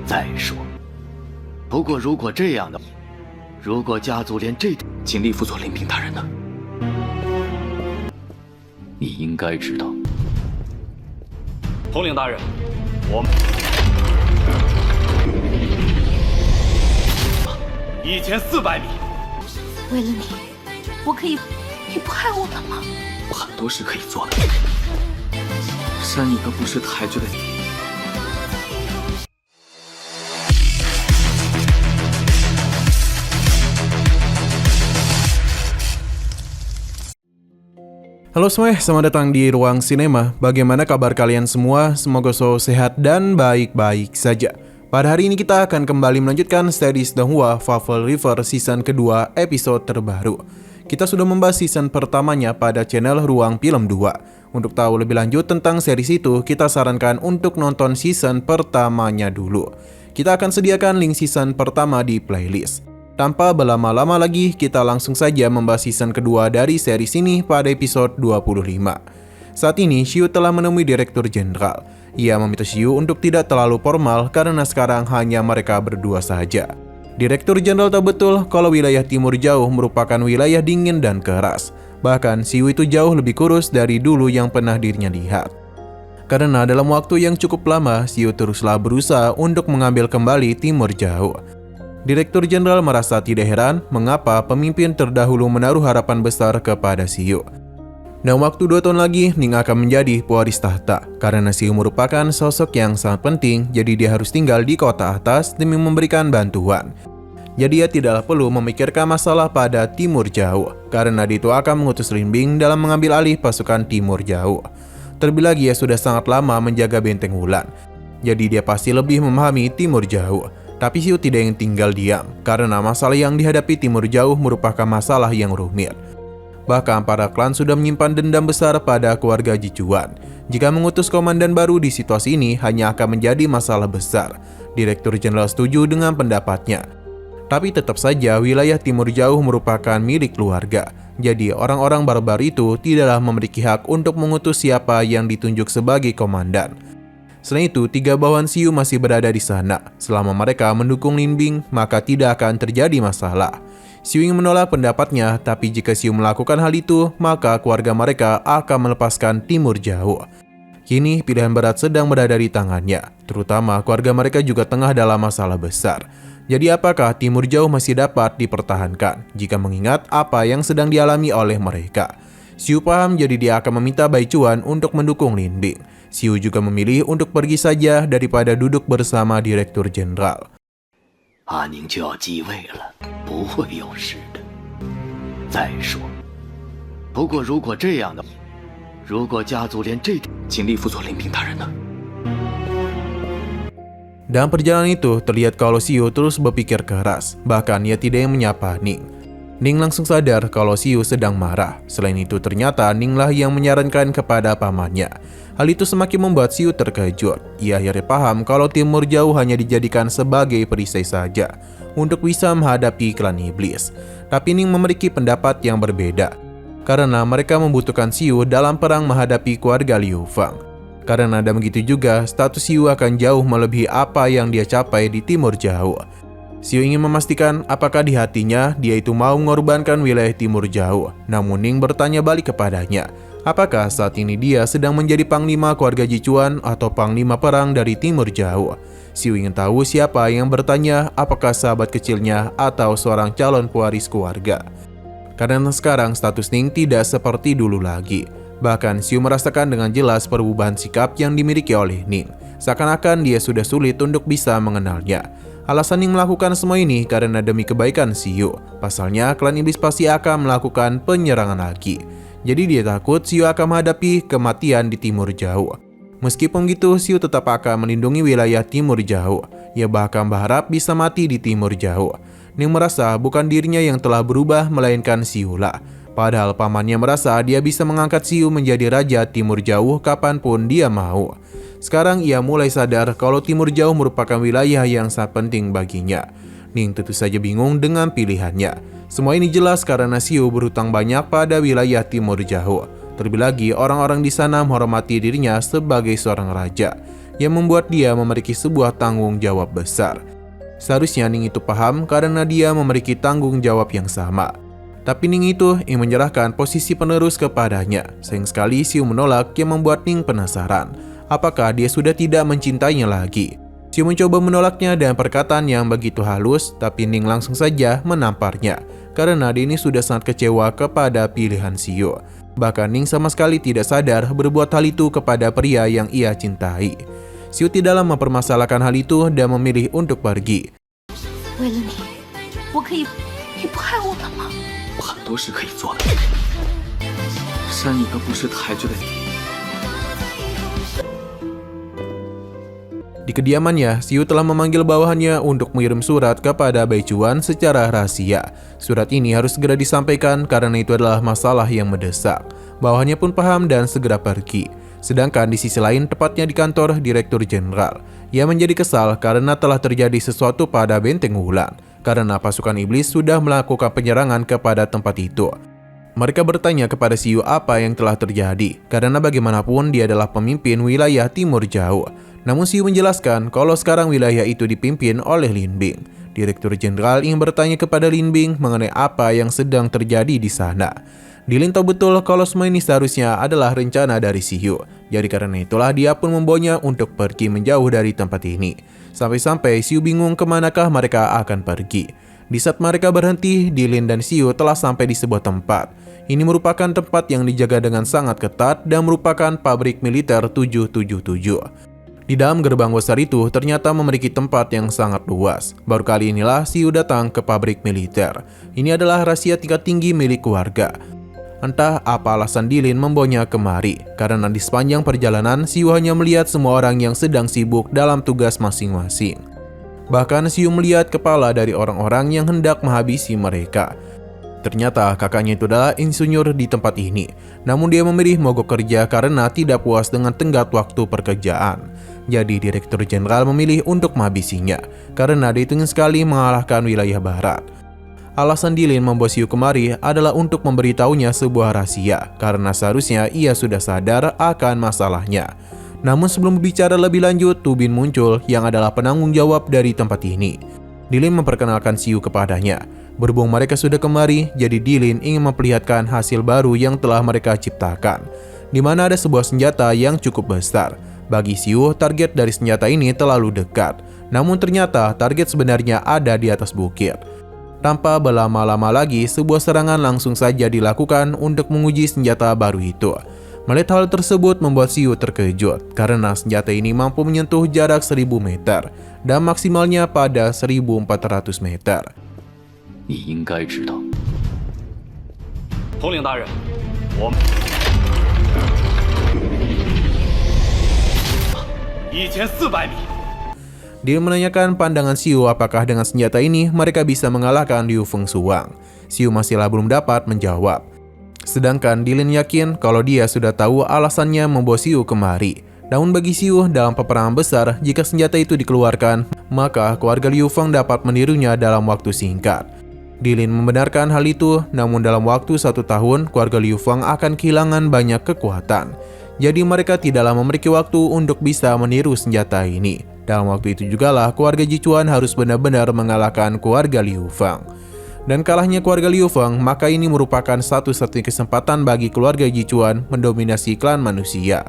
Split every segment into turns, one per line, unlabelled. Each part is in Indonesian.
再说，不过如果这样的，如果家族连这点，
请立辅佐林平大人呢？
你应该知道。
统领大人，我们1400米。
为了你，我可以，你不害我们吗？
有很多事可以做的。山一个不识抬举的。
Halo semuanya, selamat datang di Ruang Sinema. Bagaimana kabar kalian semua? Semoga selalu sehat dan baik-baik saja. Pada hari ini kita akan kembali melanjutkan series Donghua Fable River season kedua episode terbaru. Kita sudah membahas season pertamanya pada channel Ruang Film 2. Untuk tahu lebih lanjut tentang series itu, kita sarankan untuk nonton season pertamanya dulu. Kita akan sediakan link season pertama di playlist. Tanpa berlama-lama lagi, kita langsung saja membahas season kedua dari series ini pada episode 25. Saat ini, Xiu telah menemui Direktur Jenderal. Ia meminta Xiu untuk tidak terlalu formal karena sekarang hanya mereka berdua saja. Direktur Jenderal tahu betul kalau wilayah Timur Jauh merupakan wilayah dingin dan keras. Bahkan, Xiu itu jauh lebih kurus dari dulu yang pernah dirinya lihat. Karena dalam waktu yang cukup lama, Xiu teruslah berusaha untuk mengambil kembali Timur Jauh. Direktur Jenderal merasa tidak heran mengapa pemimpin terdahulu menaruh harapan besar kepada Xiu. Dan waktu 2 tahun lagi, Ning akan menjadi pewaris tahta. Karena Xiu merupakan sosok yang sangat penting, jadi dia harus tinggal di kota atas demi memberikan bantuan. Jadi ia tidak perlu memikirkan masalah pada Timur Jauh, karena dia itu akan mengutus Lin Bing dalam mengambil alih pasukan Timur Jauh. Terlebih lagi ia sudah sangat lama menjaga Benteng Wulan, jadi dia pasti lebih memahami Timur Jauh. Tapi Xiu tidak ingin tinggal diam, karena masalah yang dihadapi Timur Jauh merupakan masalah yang rumit. Bahkan para klan sudah menyimpan dendam besar pada keluarga Jichuan. Jika mengutus komandan baru di situasi ini hanya akan menjadi masalah besar. Direktur Jenderal setuju dengan pendapatnya. Tapi tetap saja wilayah Timur Jauh merupakan milik keluarga. Jadi orang-orang barbar itu tidaklah memiliki hak untuk mengutus siapa yang ditunjuk sebagai komandan. Selain itu, 3 bawahan Xiu masih berada di sana. Selama mereka mendukung Lin Bing, maka tidak akan terjadi masalah. Xiu ingin menolak pendapatnya, tapi jika Xiu melakukan hal itu, maka keluarga mereka akan melepaskan Timur Jauh. Kini, pilihan berat sedang berada di tangannya, terutama keluarga mereka juga tengah dalam masalah besar. Jadi apakah Timur Jauh masih dapat dipertahankan jika mengingat apa yang sedang dialami oleh mereka? Xiu paham, jadi dia akan meminta Bai Chuan untuk mendukung Lin Bing. Xiu juga memilih untuk pergi saja daripada duduk bersama Direktur Jenderal.
阿宁就要继位了，不会有事的。再说，不过如果这样的，如果家族连这点，
请立辅佐林平大人呢？
Dalam perjalanan itu, terlihat kalau Xiu terus berpikir keras, bahkan ia tidak yang menyapa Ning. Ning langsung sadar kalau Xiu sedang marah. Selain itu, ternyata Ninglah yang menyarankan kepada pamannya. Hal itu semakin membuat Xiu terkejut. Ia akhirnya paham kalau Timur Jauh hanya dijadikan sebagai perisai saja untuk bisa menghadapi klan iblis. Tapi Ning memiliki pendapat yang berbeda, karena mereka membutuhkan Xiu dalam perang menghadapi keluarga Liu Fang. Karena ada begitu juga, status Xiu akan jauh melebihi apa yang dia capai di Timur Jauh. Xiu ingin memastikan apakah di hatinya dia itu mau mengorbankan wilayah Timur Jauh. Namun Ning bertanya balik kepadanya, apakah saat ini dia sedang menjadi panglima keluarga Jichuan atau panglima perang dari Timur Jauh? Xiu ingin tahu siapa yang bertanya, apakah sahabat kecilnya atau seorang calon pewaris keluarga. Karena sekarang status Ning tidak seperti dulu lagi. Bahkan Xiu merasakan dengan jelas perubahan sikap yang dimiliki oleh Ning. Seakan-akan dia sudah sulit untuk bisa mengenalnya. Alasan Ning melakukan semua ini karena demi kebaikan Xiu. Pasalnya, klan iblis pasti akan melakukan penyerangan lagi. Jadi dia takut Xiu akan menghadapi kematian di Timur Jauh. Meskipun begitu, Xiu tetap akan melindungi wilayah Timur Jauh. Ia bahkan berharap bisa mati di Timur Jauh. Ning merasa bukan dirinya yang telah berubah, melainkan Xiu lah. Padahal pamannya merasa dia bisa mengangkat Xiu menjadi raja Timur Jauh kapanpun dia mau. Sekarang ia mulai sadar kalau Timur Jauh merupakan wilayah yang sangat penting baginya. Ning tentu saja bingung dengan pilihannya. Semua ini jelas karena Xiu berhutang banyak pada wilayah Timur Jauh. Terlebih lagi orang-orang di sana menghormati dirinya sebagai seorang raja. yang membuat dia memiliki sebuah tanggung jawab besar. Seharusnya Ning itu paham karena dia memiliki tanggung jawab yang sama. Tapi Ning itu ingin menyerahkan posisi penerus kepadanya. Sayang sekali Xiu menolak yang membuat Ning penasaran. Apakah dia sudah tidak mencintainya lagi? Xiu mencoba menolaknya dengan perkataan yang begitu halus, tapi Ning langsung saja menamparnya. Karena dia ini sudah sangat kecewa kepada pilihan Xiu. Bahkan Ning sama sekali tidak sadar berbuat hal itu kepada pria yang ia cintai. Xiu tidak lama mempermasalahkan hal itu dan memilih untuk pergi.
为了你，我可以，你不害我了吗？
我很多事可以做的，删一个不识抬举的你。
Di kediamannya, Xiu telah memanggil bawahannya untuk mengirim surat kepada Bai Chuan secara rahasia. Surat ini harus segera disampaikan karena itu adalah masalah yang mendesak. Bawahannya pun paham dan segera pergi. Sedangkan di sisi lain, tepatnya di kantor Direktur Jenderal, ia menjadi kesal karena telah terjadi sesuatu pada Benteng Wulan, karena pasukan iblis sudah melakukan penyerangan kepada tempat itu. Mereka bertanya kepada Xiu apa yang telah terjadi, karena bagaimanapun dia adalah pemimpin wilayah Timur Jauh. Namun Xiu menjelaskan kalau sekarang wilayah itu dipimpin oleh Lin Bing. Direktur Jenderal ingin bertanya kepada Lin Bing mengenai apa yang sedang terjadi di sana. Lin tahu betul kalau semua ini seharusnya adalah rencana dari Xiu. Jadi karena itulah dia pun membawanya untuk pergi menjauh dari tempat ini. Sampai-sampai Xiu bingung kemanakah mereka akan pergi. Di saat mereka berhenti, Lin dan Xiu telah sampai di sebuah tempat. Ini merupakan tempat yang dijaga dengan sangat ketat dan merupakan pabrik militer 777. Di dalam gerbang besar itu ternyata memiliki tempat yang sangat luas. Baru kali inilah Xiu datang ke pabrik militer. Ini adalah rahasia tingkat tinggi milik keluarga. Entah apa alasan Lin membawanya kemari, karena di sepanjang perjalanan Xiu hanya melihat semua orang yang sedang sibuk dalam tugas masing-masing. Bahkan Xiu melihat kepala dari orang-orang yang hendak menghabisi mereka. Ternyata kakaknya itu adalah insinyur di tempat ini. Namun dia memilih mogok kerja karena tidak puas dengan tenggat waktu pekerjaan. Jadi Direktur Jenderal memilih untuk menghabisinya karena dia ingin sekali mengalahkan wilayah barat. Alasan Lin membawa Xiu kemari adalah untuk memberitahunya sebuah rahasia karena seharusnya ia sudah sadar akan masalahnya. Namun sebelum berbicara lebih lanjut, Tu Bin muncul yang adalah penanggung jawab dari tempat ini. Lin memperkenalkan Xiu kepadanya. Berhubung mereka sudah kemari, jadi Lin ingin memperlihatkan hasil baru yang telah mereka ciptakan, di mana ada sebuah senjata yang cukup besar. Bagi Xiu, target dari senjata ini terlalu dekat. Namun ternyata target sebenarnya ada di atas bukit. Tanpa berlama-lama lagi, sebuah serangan langsung saja dilakukan untuk menguji senjata baru itu. Melihat hal tersebut membuat Xiu terkejut, karena senjata ini mampu menyentuh jarak 1000 meter, dan maksimalnya pada 1400 meter.
你应该知道。
统领大人，我们1400米。
Dia menanyakan pandangan Xiu apakah dengan senjata ini mereka bisa mengalahkan Liu Fengshuang. Xiu masihlah belum dapat menjawab. Sedangkan Lin yakin kalau dia sudah tahu alasannya membawa Xiu kemari. Namun bagi Xiu, dalam peperangan besar, jika senjata itu dikeluarkan, maka keluarga Liu Feng dapat menirunya dalam waktu singkat. Lin membenarkan hal itu, namun dalam waktu 1 tahun, keluarga Liu Feng akan kehilangan banyak kekuatan. Jadi mereka tidaklah memiliki waktu untuk bisa meniru senjata ini. Dalam waktu itu jugalah keluarga Jichuan harus benar-benar mengalahkan keluarga Liu Feng. Dan kalahnya keluarga Liu Feng, maka ini merupakan satu-satunya kesempatan bagi keluarga Jichuan mendominasi klan manusia.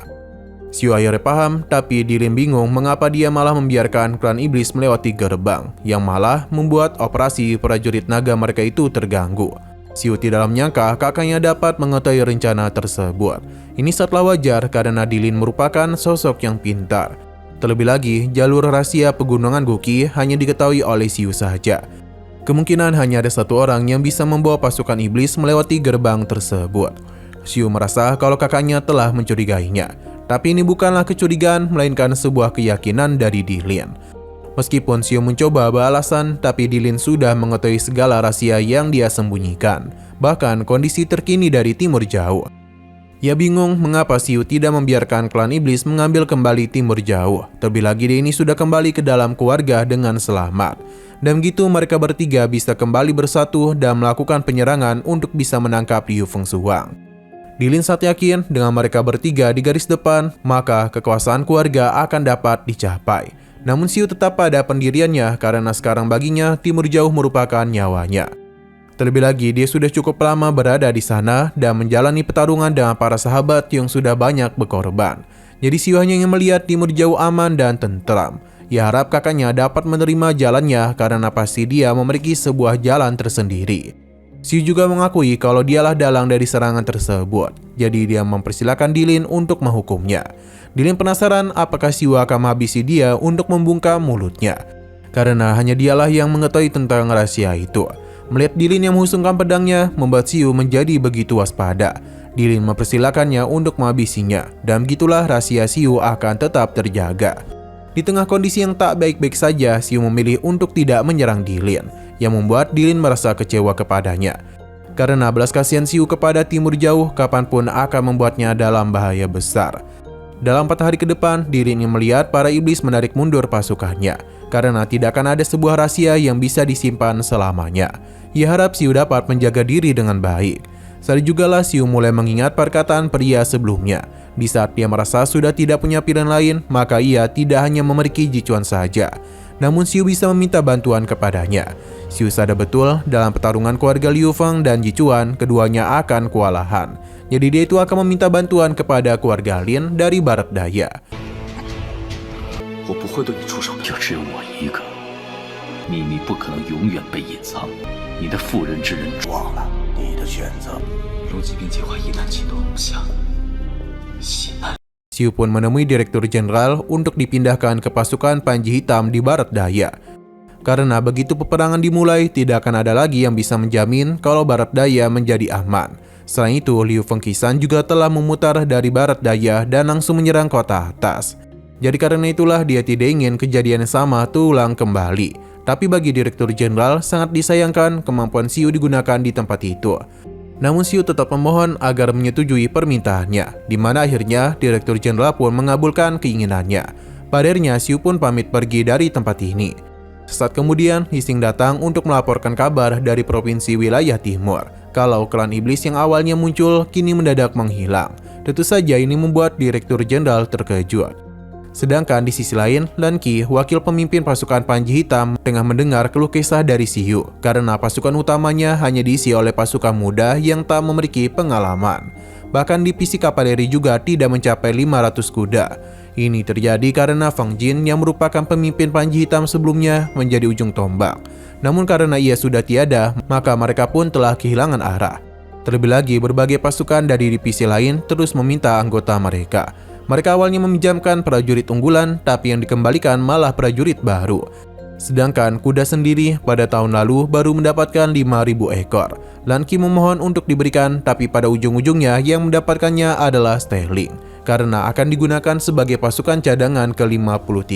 Xiu akhirnya paham, tapi Lin bingung mengapa dia malah membiarkan klan iblis melewati gerbang, yang malah membuat operasi prajurit naga mereka itu terganggu. Xiu tidak menyangka kakaknya dapat mengetahui rencana tersebut. Ini sangatlah wajar karena Lin merupakan sosok yang pintar. Terlebih lagi, jalur rahasia pegunungan Guqi hanya diketahui oleh Xiu saja. Kemungkinan hanya ada satu orang yang bisa membawa pasukan iblis melewati gerbang tersebut. Xiu merasa kalau kakaknya telah mencurigainya. Tapi ini bukanlah kecurigaan, melainkan sebuah keyakinan dari Lin. Meskipun Xiu mencoba beralasan, tapi Lin sudah mengetahui segala rahasia yang dia sembunyikan. Bahkan kondisi terkini dari Timur Jauh. Ia bingung mengapa Xiu tidak membiarkan klan iblis mengambil kembali Timur Jauh. Terlebih lagi dia ini sudah kembali ke dalam keluarga dengan selamat. Dan begitu mereka bertiga bisa kembali bersatu dan melakukan penyerangan untuk bisa menangkap Liu Fengshuang. Dilin saat yakin dengan mereka bertiga di garis depan, maka kekuasaan keluarga akan dapat dicapai. Namun Xiu tetap pada pendiriannya karena sekarang baginya Timur Jauh merupakan nyawanya. Terlebih lagi, dia sudah cukup lama berada di sana dan menjalani pertarungan dengan para sahabat yang sudah banyak berkorban. Jadi Xiu hanya ingin melihat Timur Jauh aman dan tentram. Ia harap kakaknya dapat menerima jalannya karena pasti dia memiliki sebuah jalan tersendiri. Xiu juga mengakui kalau dialah dalang dari serangan tersebut. Jadi dia mempersilahkan Dilin untuk menghukumnya. Dilin penasaran apakah Xiu akan menghabisi dia untuk membungkam mulutnya. Karena hanya dialah yang mengetahui tentang rahasia itu. Melihat Dilin yang menghusungkan pedangnya membuat Xiu menjadi begitu waspada. Dilin mempersilahkannya untuk menghabisinya. Dan begitulah rahasia Xiu akan tetap terjaga. Di tengah kondisi yang tak baik-baik saja, Xiu memilih untuk tidak menyerang Dilin, yang membuat Dilin merasa kecewa kepadanya. Karena belas kasihan Xiu kepada Timur Jauh kapanpun akan membuatnya dalam bahaya besar. Dalam 4 hari ke depan, Dilin ingin melihat para iblis menarik mundur pasukannya, karena tidak akan ada sebuah rahasia yang bisa disimpan selamanya. Ia harap Xiu dapat menjaga diri dengan baik. Saat jugalah Xiu mulai mengingat perkataan pria sebelumnya. Di saat dia merasa sudah tidak punya pilihan lain, maka ia tidak hanya memiliki Jichuan saja. Namun Xiu bisa meminta bantuan kepadanya. Xiu sadar betul dalam pertarungan keluarga Liu Feng dan Jichuan, keduanya akan kewalahan. Jadi dia itu akan meminta bantuan kepada keluarga Lin dari barat daya.
我不会对你出手的。
就只有我一个，秘密不可能永远被隐藏。你的妇人之仁忘了你的选择。
龙骑兵计划一旦启动，下西南。
Xiu pun menemui Direktur Jenderal untuk dipindahkan ke pasukan Panji Hitam di barat daya. Karena begitu peperangan dimulai, tidak akan ada lagi yang bisa menjamin kalau barat daya menjadi aman. Selain itu, Liu Fengqisan juga telah memutar dari barat daya dan langsung menyerang kota atas. Jadi karena itulah dia tidak ingin kejadian yang sama terulang kembali. Tapi bagi Direktur Jenderal sangat disayangkan kemampuan Xiu digunakan di tempat itu. Namun Xiu tetap memohon agar menyetujui permintaannya, di mana akhirnya Direktur Jenderal pun mengabulkan keinginannya. Pada akhirnya Xiu pun pamit pergi dari tempat ini. Sesaat kemudian, Hising datang untuk melaporkan kabar dari provinsi wilayah timur, kalau klan iblis yang awalnya muncul kini mendadak menghilang. Tentu saja ini membuat Direktur Jenderal terkejut. Sedangkan di sisi lain, Lan Qi, wakil pemimpin pasukan Panji Hitam, tengah mendengar keluh kesah dari Xiu karena pasukan utamanya hanya diisi oleh pasukan muda yang tak memiliki pengalaman. Bahkan divisi kavaleri juga tidak mencapai 500 kuda. Ini terjadi karena Fang Jin yang merupakan pemimpin Panji Hitam sebelumnya menjadi ujung tombak. Namun karena ia sudah tiada, maka mereka pun telah kehilangan arah. Terlebih lagi, berbagai pasukan dari divisi lain terus meminta anggota mereka. Mereka awalnya meminjamkan prajurit unggulan, tapi yang dikembalikan malah prajurit baru. Sedangkan kuda sendiri pada tahun lalu baru mendapatkan 5.000 ekor. Lan Qi memohon untuk diberikan, tapi pada ujung-ujungnya yang mendapatkannya adalah Sterling, karena akan digunakan sebagai pasukan cadangan ke-53.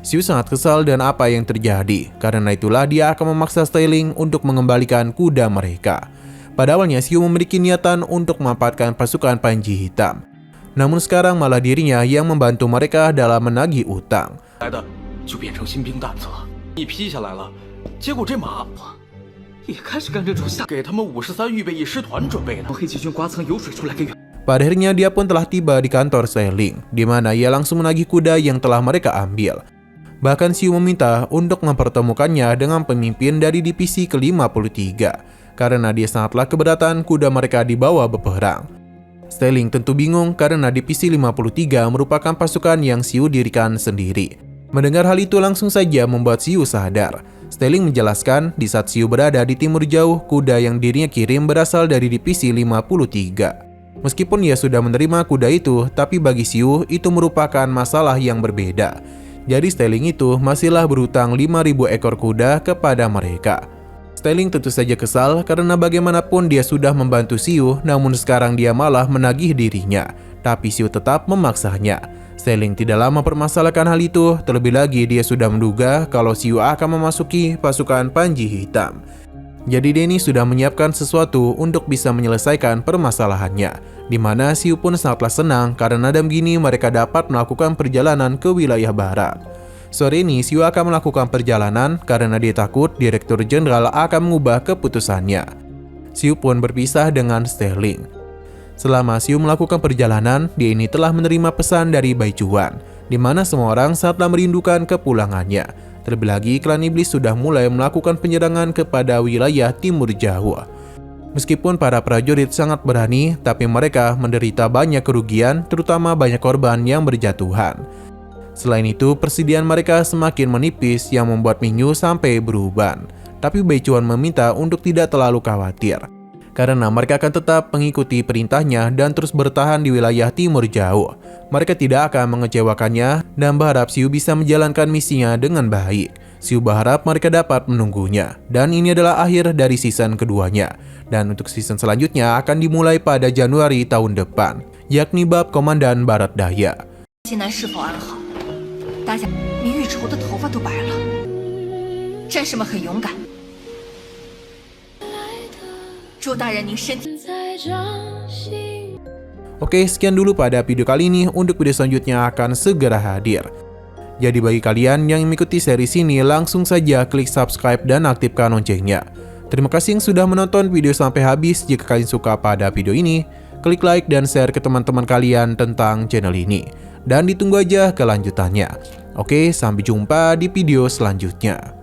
Xiu sangat kesal dan apa yang terjadi, karena itulah dia akan memaksa Sterling untuk mengembalikan kuda mereka. Pada awalnya Xiu memiliki niatan untuk memanfaatkan pasukan Panji Hitam. Namun sekarang malah dirinya yang membantu mereka dalam menagih utang.
来的就变成新兵蛋子了，一批下来了，结果这马也开始干这种下，给他们53预备役师团准备的。黑旗军刮蹭油水出来给援。
Pada akhirnya dia pun telah tiba di kantor Sterling, di mana ia langsung menagih kuda yang telah mereka ambil. Bahkan Xiu meminta untuk mempertemukannya dengan pemimpin dari divisi ke-53, karena dia sangatlah keberatan kuda mereka dibawa berperang. Sterling tentu bingung karena divisi 53 merupakan pasukan yang Xiu dirikan sendiri. Mendengar hal itu langsung saja membuat Xiu sadar. Sterling menjelaskan di saat Xiu berada di Timur Jauh, kuda yang dirinya kirim berasal dari divisi 53. Meskipun ia sudah menerima kuda itu, tapi bagi Xiu itu merupakan masalah yang berbeda. Jadi Sterling itu masihlah berhutang 5.000 ekor kuda kepada mereka. Sterling tentu saja kesal karena bagaimanapun dia sudah membantu Xiu, namun sekarang dia malah menagih dirinya. Tapi Xiu tetap memaksanya. Sterling tidak lama mempermasalahkan hal itu, terlebih lagi dia sudah menduga kalau Xiu akan memasuki pasukan Panji Hitam. Jadi Denny sudah menyiapkan sesuatu untuk bisa menyelesaikan permasalahannya, di mana Xiu pun sangatlah senang karena dengan begini mereka dapat melakukan perjalanan ke wilayah barat. Sore ini Xiu akan melakukan perjalanan karena dia takut Direktur Jenderal akan mengubah keputusannya. Xiu pun berpisah dengan Sterling. Selama Xiu melakukan perjalanan, dia ini telah menerima pesan dari Baichuan, di mana semua orang sangatlah merindukan kepulangannya. Terlebih lagi, klan iblis sudah mulai melakukan penyerangan kepada wilayah timur Jawa. Meskipun para prajurit sangat berani, tapi mereka menderita banyak kerugian, terutama banyak korban yang berjatuhan. Selain itu, persediaan mereka semakin menipis yang membuat Mingyu sampai beruban. Tapi Baichuan meminta untuk tidak terlalu khawatir, karena mereka akan tetap mengikuti perintahnya dan terus bertahan di wilayah timur Jawa. Mereka tidak akan mengecewakannya dan berharap Xiu bisa menjalankan misinya dengan baik. Xiu berharap mereka dapat menunggunya. Dan ini adalah akhir dari season keduanya. Dan untuk season selanjutnya akan dimulai pada Januari tahun depan, yakni bab Komandan Barat Daya.
西南是否安好？大家，明玉愁的头发都白了。战士们很勇敢，祝大人您身体。
Oke, sekian dulu pada video kali ini. Untuk video selanjutnya akan segera hadir. Jadi bagi kalian yang mengikuti series ini, langsung saja klik subscribe dan aktifkan loncengnya. Terima kasih yang sudah menonton video sampai habis. Jika kalian suka pada video ini, klik like dan share ke teman-teman kalian tentang channel ini. Dan ditunggu aja kelanjutannya. Oke, sampai jumpa di video selanjutnya.